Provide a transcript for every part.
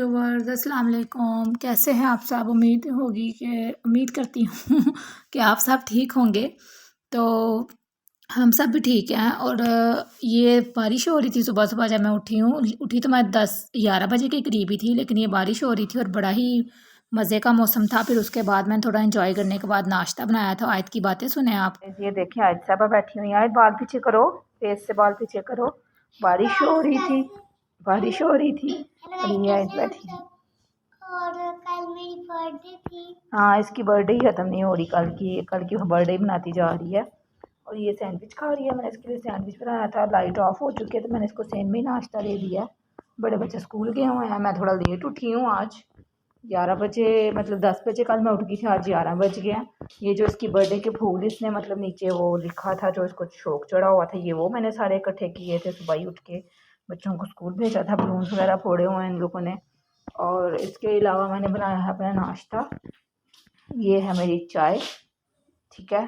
Viewers अस्सलाम वालेकुम। कैसे हैं आप सब? उम्मीद करती हूँ कि आप सब ठीक होंगे। तो हम सब भी ठीक हैं। और ये बारिश हो रही थी सुबह सुबह जब मैं उठी तो मैं 10-11 बजे के करीब ही थी, लेकिन ये बारिश हो रही थी और बड़ा ही मज़े का मौसम था। फिर उसके बाद मैंने थोड़ा इंजॉय करने के बाद नाश्ता बनाया था। आयत की बातें सुने आप। ये देखिए आज साहबा बैठी हुई हैं। बाल पीछे करो, फेस से बाल पीछे करो। बारिश हो रही थी, बारिश हो रही थी और ये आज बैठी है। और कल मेरी बर्थडे थी। हाँ, इसकी बर्थडे ही खत्म नहीं हो रही। कल की बर्थडे बनाती जा रही है और ये सैंडविच खा रही है। मैंने इसके लिए सैंडविच बनाया था। लाइट ऑफ हो चुकी है तो मैंने इसको सेम में नाश्ता दे दिया है। बड़े बच्चे स्कूल गए हुए हैं। मैं थोड़ा लेट उठी हूँ आज, 11 बजे, मतलब 10 बजे कल मैं उठ गई थी, आज 11 बज गए हैं। ये जो इसकी बर्थडे के फूल इसने मतलब नीचे वो लिखा था, जो इसको शौक चढ़ा हुआ था, ये वो मैंने सारे इकट्ठे किए थे। सुबह ही उठ के बच्चों को स्कूल भेजा था। बलून्स वगैरह फोड़े हुए हैं इन लोगों ने। और इसके अलावा मैंने बनाया है अपना नाश्ता। ये है मेरी चाय, ठीक है।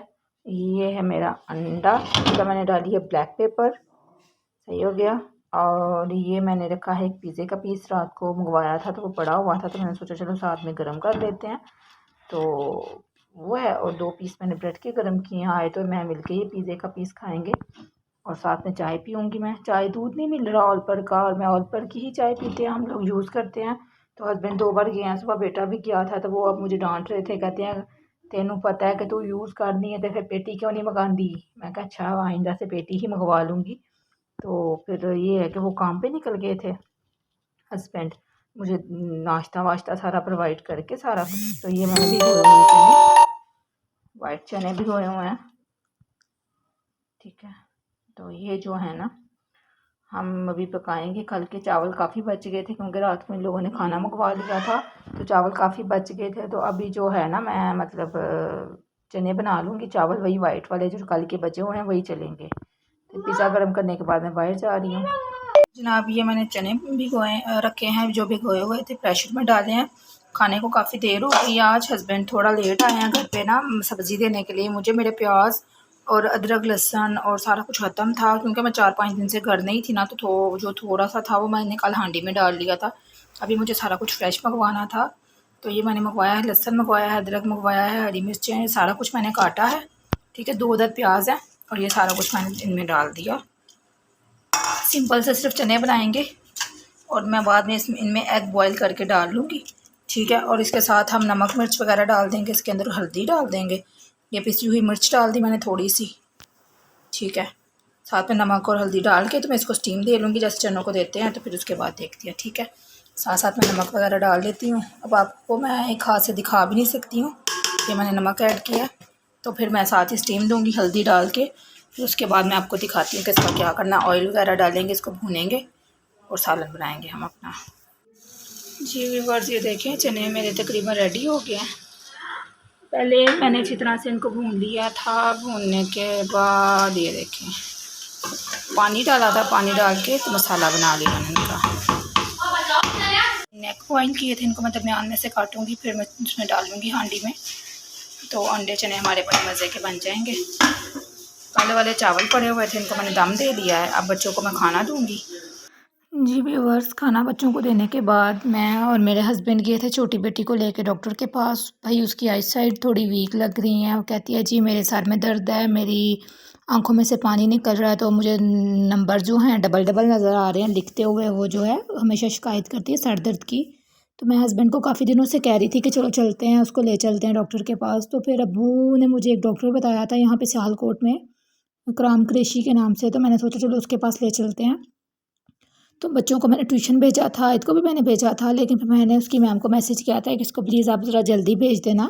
ये है मेरा अंडा, इसका मैंने डाली है ब्लैक पेपर, सही हो गया। और ये मैंने रखा है एक पिज़्ज़े का पीस, रात को मंगवाया था तो वो पड़ा हुआ था तो मैंने सोचा चलो साथ में गर्म कर लेते हैं, तो वो है। और 2 पीस मैंने ब्रेड के गर्म किए हैं। आए तो मैं मिलके ये पिज़्ज़े का पीस खाएंगे और साथ में चाय पीऊँगी मैं। चाय दूध नहीं मिल रहा ऑल पर का, और मैं ऑल पर की ही चाय पीते हैं हम लोग, यूज़ करते हैं। तो हस्बैंड 2 बार गए हैं, सुबह बेटा भी गया था तो वो अब मुझे डांट रहे थे, कहते हैं तेनू पता है कि तू यूज़ करनी है तो फिर पेटी क्यों नहीं मंगाती। मैं कहा अच्छा आइंदा से पेटी ही मंगवा लूँगी। तो फिर ये है कि वो काम पे निकल गए थे हस्बैंड, मुझे नाश्ता वाश्ता सारा प्रोवाइड करके सारा कुछ। तो ये मैंने भिगोए हुए चने, वाइट चने भिगोए हुए हैं, ठीक है। तो ये जो है ना हम अभी पकाएंगे। कल के चावल काफ़ी बच गए थे क्योंकि रात में इन लोगों ने खाना मंगवा लिया था, तो चावल काफ़ी बच गए थे। तो अभी जो है ना मैं मतलब चने बना लूँगी। चावल वही वाइट वाले जो कल के बचे हुए हैं वही चलेंगे। तो पिज़्ज़ा गर्म करने के बाद मैं बाहर जा रही हूँ। जनाब ये मैंने चने भिगोए रखे हैं, जो भिगोए हुए थे प्रेशर में डाले हैं। खाने को काफ़ी देर हो गई। आज हस्बैंड थोड़ा लेट आए हैं घर पे ना सब्ज़ी देने के लिए मुझे। मेरे प्याज और अदरक लहसुन और सारा कुछ ख़त्म था क्योंकि मैं 4-5 दिन से घर नहीं थी ना, तो जो थोड़ा सा था वो मैंने कल हांडी में डाल लिया था। अभी मुझे सारा कुछ फ्रेश मंगवाना था, तो ये मैंने मंगवाया है। लहसुन मंगवाया है, अदरक मंगवाया है, हरी मिर्चें हैं, सारा कुछ मैंने काटा है, ठीक है। 2 अदद प्याज है और ये सारा कुछ मैंने इनमें डाल दिया। सिंपल से सिर्फ चने बनाएंगे और मैं बाद में इनमें एग बॉईल करके डाल लूँगी, ठीक है। और इसके साथ हम नमक मिर्च वगैरह डाल देंगे, इसके अंदर हल्दी डाल देंगे। ये पिसी हुई मिर्च डाल दी मैंने थोड़ी सी, ठीक है। साथ में नमक और हल्दी डाल के तो मैं इसको स्टीम दे लूँगी जैसे चनों को देते हैं, तो फिर उसके बाद देखती है, ठीक है। साथ साथ में नमक वगैरह डाल देती हूँ। अब आपको मैं एक हाथ से दिखा भी नहीं सकती हूँ, ये मैंने नमक ऐड किया, तो फिर मैं साथ ही स्टीम दूँगी हल्दी डाल के। फिर उसके बाद मैं आपको दिखाती हूँ कि इसका क्या करना। ऑयल वगैरह डालेंगे, इसको भूनेंगे और सालन बनाएंगे हम अपना। जी व्यूअर्स ये देखें चने मेरे तकरीबन रेडी हो गए हैं। पहले मैंने अच्छी तरह से इनको भून लिया था। भूनने के बाद ये देखें पानी डाला था, पानी डाल के तो मसाला बना लिया मैंने इनका। नेक बॉइल किए थे इनको मैं दरमियान में से काटूंगी, फिर मैं उसमें डालूंगी हांडी में, तो अंडे चने हमारे बड़े मज़े के बन जाएंगे। काले वाले चावल पड़े हुए थे, इनको मैंने दम दे दिया है। अब बच्चों को मैं खाना दूंगी। जी व्यूअर्स खाना बच्चों को देने के बाद मैं और मेरे हस्बैंड गए थे छोटी बेटी को लेके डॉक्टर के पास। भाई उसकी आई साइड थोड़ी वीक लग रही है। वो कहती है जी मेरे सर में दर्द है, मेरी आंखों में से पानी निकल रहा है, तो मुझे नंबर जो हैं डबल डबल नज़र आ रहे हैं लिखते हुए। वो जो है हमेशा शिकायत करती है सर दर्द की। तो मैं हस्बैंड को काफ़ी दिनों से कह रही थी कि चलो चलते हैं, उसको ले चलते हैं डॉक्टर के पास। तो फिर अब्बू ने मुझे एक डॉक्टर बताया था यहाँ पे सियालकोट में, इकराम कुरैशी के नाम से, तो मैंने सोचा चलो उसके पास ले चलते हैं। तो बच्चों को मैंने ट्यूशन भेजा था, आयत को भी मैंने भेजा था, लेकिन फिर मैंने उसकी मैम को मैसेज किया था कि इसको प्लीज़ आप ज़रा जल्दी भेज देना।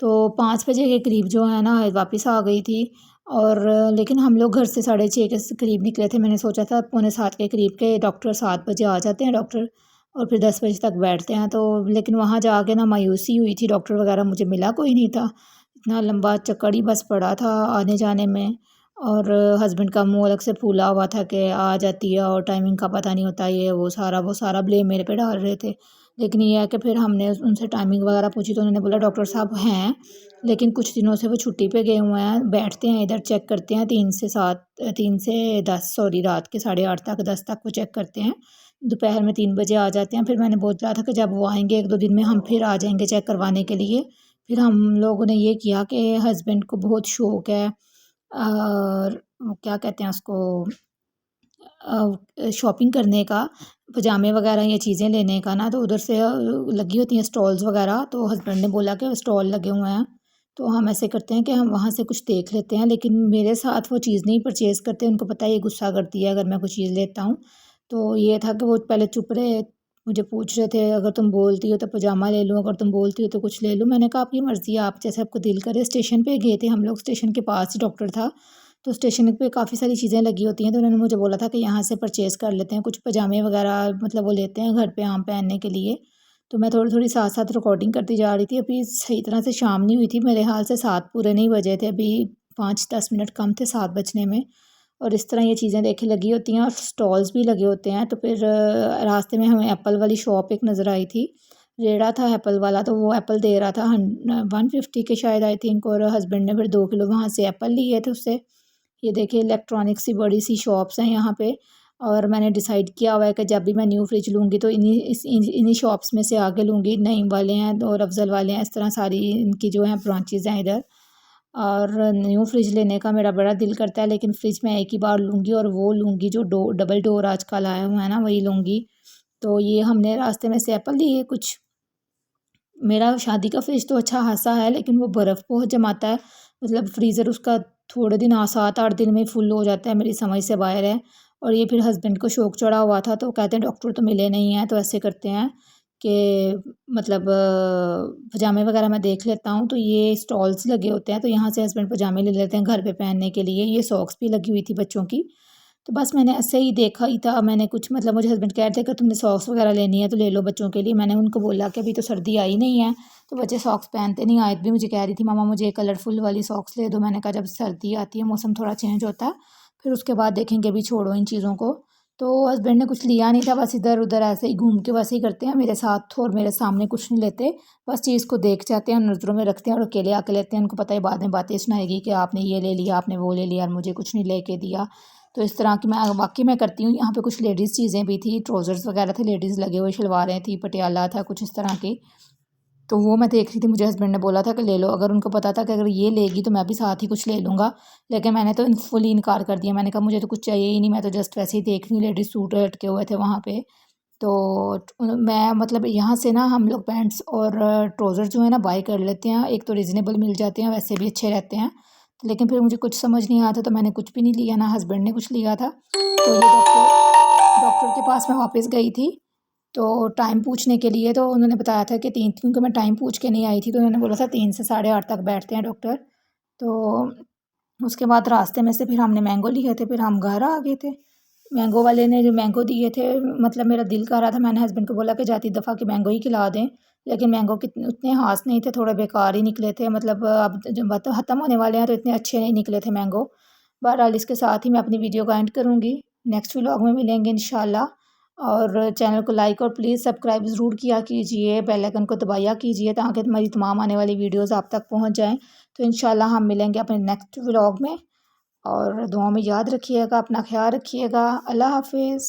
तो 5 बजे के करीब जो है ना आयत वापस आ गई थी। और लेकिन हम लोग घर से 6:30 के करीब निकले थे। मैंने सोचा था 6:45 के करीब के डॉक्टर 7 बजे आ जाते हैं डॉक्टर, और फिर 10 बजे तक बैठते हैं। तो लेकिन वहाँ जाके ना मायूसी हुई थी, डॉक्टर वगैरह मुझे मिला कोई नहीं था। इतना लंबा चक्कर ही बस पड़ा था आने जाने में। और हस्बैंड का मुंह अलग से फूला हुआ था कि आ जाती है और टाइमिंग का पता नहीं होता, ये वो सारा ब्लेम मेरे पे डाल रहे थे। लेकिन ये है कि फिर हमने उनसे टाइमिंग वगैरह पूछी तो उन्होंने बोला डॉक्टर साहब हैं, लेकिन कुछ दिनों से वो छुट्टी पे गए हुए हैं, बैठते हैं इधर चेक करते हैं 3 से 10 सॉरी रात के 8:30 तक 10 तक वो चेक करते हैं दोपहर में 3 बजे आ जाते हैं। फिर मैंने बोला था कि जब वो आएंगे 1-2 दिन में हम फिर आ जाएंगे चेक करवाने के लिए। फिर हम लोगों ने ये किया कि हस्बैंड को बहुत शौक़ है और क्या कहते हैं उसको शॉपिंग करने का, पजामे वगैरह ये चीज़ें लेने का ना, तो उधर से लगी होती हैं स्टॉल्स वगैरह। तो हस्बैंड ने बोला कि स्टॉल लगे हुए हैं तो हम ऐसे करते हैं कि हम वहाँ से कुछ देख लेते हैं, लेकिन मेरे साथ वो चीज़ नहीं परचेज़ करते। उनको पता है ये गुस्सा करती है अगर मैं कोई चीज़ लेता हूँ। तो ये था कि वो पहले चुप रहे, मुझे पूछ रहे थे अगर तुम बोलती हो तो पजामा ले लूँ, अगर तुम बोलती हो तो कुछ ले लूँ। मैंने कहा आपकी मर्ज़ी है, आप जैसे आपको दिल करे। स्टेशन पे गए थे हम लोग, स्टेशन के पास ही डॉक्टर था, तो स्टेशन पे काफ़ी सारी चीज़ें लगी होती हैं। तो उन्होंने मुझे बोला था कि यहाँ से परचेज़ कर लेते हैं, कुछ पजामे वगैरह मतलब वो लेते हैं घर पे आम पहनने के लिए। तो मैं थोड़ी-थोड़ी साथ-साथ रिकॉर्डिंग करती जा रही थी। अभी सही तरह से शाम नहीं हुई थी, मेरे ख़्याल से 7 पूरे नहीं बजे थे, अभी 5-10 मिनट कम थे 7 बजने में। और इस तरह ये चीज़ें देखिए लगी होती हैं और स्टॉल्स भी लगे होते हैं। तो फिर रास्ते में हमें एप्पल वाली शॉप एक नज़र आई थी, रेड़ा था एप्पल वाला, तो वो एप्पल दे रहा था 150 के शायद आई थिंक, और हस्बैंड ने फिर 2 किलो वहाँ से एप्पल लिए थे उससे। ये देखिए इलेक्ट्रॉनिक्स की बड़ी सी शॉप्स हैं यहाँ पे, और मैंने डिसाइड किया हुआ है कि जब भी मैं न्यू फ्रिज लूँगी तो इन्हीं शॉप्स में से आके लूँगी। नईम वाले हैं और अफ़ज़ल वाले हैं, इस तरह सारी इनकी जो हैं ब्रांचेज़ हैं इधर। और न्यू फ्रिज लेने का मेरा बड़ा दिल करता है, लेकिन फ्रिज मैं एक ही बार लूँगी और वो लूँगी जो डबल डोर आजकल आया हुआ है ना, वही लूँगी। तो ये हमने रास्ते में से एप्पल लिए कुछ। मेरा शादी का फ्रिज तो अच्छा खासा है, लेकिन वो बर्फ़ बहुत जमाता है, मतलब फ्रीज़र उसका थोड़े दिन 7-8 दिन में फुल हो जाता है, मेरी समझ से बाहर है। और ये फिर हस्बैंड को शौक चढ़ा हुआ था, तो कहते हैं डॉक्टर तो मिले नहीं हैं, तो ऐसे करते हैं कि मतलब पजामे वगैरह मैं देख लेता हूँ। तो ये स्टॉल्स लगे होते हैं, तो यहाँ से हस्बैंड पजामे ले लेते हैं घर पे पहनने के लिए। ये सॉक्स भी लगी हुई थी बच्चों की। तो बस मैंने ऐसे ही देखा ही था, मैंने कुछ मतलब मुझे हस्बैंड कह रहे थे कि तुमने सॉक्स वगैरह लेनी है तो ले लो बच्चों के लिए। मैंने उनको बोला कि अभी तो सर्दी आई नहीं है, तो बच्चे सॉक्स पहनते नहीं। आयत भी मुझे कह रही थी मामा मुझे कलरफुल वाली सॉक्स ले दो। मैंने कहा जब सर्दी आती है, मौसम थोड़ा चेंज होता है, फिर उसके बाद देखेंगे, अभी छोड़ो इन चीज़ों को। तो हस्बैंड ने कुछ लिया नहीं था, बस इधर उधर ऐसे ही घूम के वैसे ही करते हैं मेरे साथ, और मेरे सामने कुछ नहीं लेते, बस चीज़ को देख जाते हैं, नज़रों में रखते हैं और अकेले आके लेते हैं। उनको पता है बाद में बातें सुनाएगी कि आपने ये ले लिया, आपने वो ले लिया और मुझे कुछ नहीं लेके दिया। तो इस तरह की मैं वाकई में करती हूँ। यहाँ पे कुछ लेडीज़ चीज़ें भी थी, ट्राउज़र्स वगैरह थे लेडीज़ लगे हुए, शलवारें थी, पटियाला था, कुछ इस तरह की। तो वो मैं देख रही थी, मुझे हस्बैंड ने बोला था कि ले लो। अगर उनको पता था कि अगर ये लेगी तो मैं भी साथ ही कुछ ले लूँगा, लेकिन मैंने तो फुली इनकार कर दिया। मैंने कहा मुझे तो कुछ चाहिए ही नहीं, मैं तो जस्ट वैसे ही देख रही हूँ, लेडीज़ सूट लटके हुए थे वहाँ पे। तो मैं मतलब यहाँ से ना हम लोग पैंट्स और ट्राउज़र जो है ना बाय कर लेते हैं, एक तो रीज़नेबल मिल जाते हैं, वैसे भी अच्छे रहते हैं। तो लेकिन फिर मुझे कुछ समझ नहीं आता, तो मैंने कुछ भी नहीं लिया, ना हस्बैंड ने कुछ लिया था। तो ये डॉक्टर के पास मैं वापस गई थी, तो टाइम पूछने के लिए, तो उन्होंने बताया था कि 3, क्योंकि मैं टाइम पूछ के नहीं आई थी, तो उन्होंने बोला था 3 से 8:30 तक बैठते हैं डॉक्टर। तो उसके बाद रास्ते में से फिर हमने मैंगो लिए थे, फिर हम घर आ गए थे। मैंगो वाले ने जो मैंगो दिए थे, मतलब मेरा दिल कर रहा था, मैंने हस्बैंड को बोला कि जाती दफ़ा कि मैंगो ही खिला दें, लेकिन मैंगो कितने उतने ख़ास नहीं थे, थोड़े बेकार ही निकले थे। मतलब अब जब ख़त्म होने वाले हैं तो इतने अच्छे नहीं निकले थे मैंगो। बहरहाल इसके साथ ही मैं अपनी वीडियो का एंड करूँगी, नेक्स्ट व्लॉग में मिलेंगे इंशाल्लाह। और चैनल को लाइक और प्लीज़ सब्सक्राइब ज़रूर किया कीजिए, बेल आइकन को दबाया कीजिए ताकि हमारी तमाम आने वाली वीडियोज़ आप तक पहुँच जाएँ। तो इंशाल्लाह हम मिलेंगे अपने नेक्स्ट व्लॉग में, और दुआओं में याद रखिएगा, अपना ख़्याल रखिएगा। अल्लाह हाफ़िज़।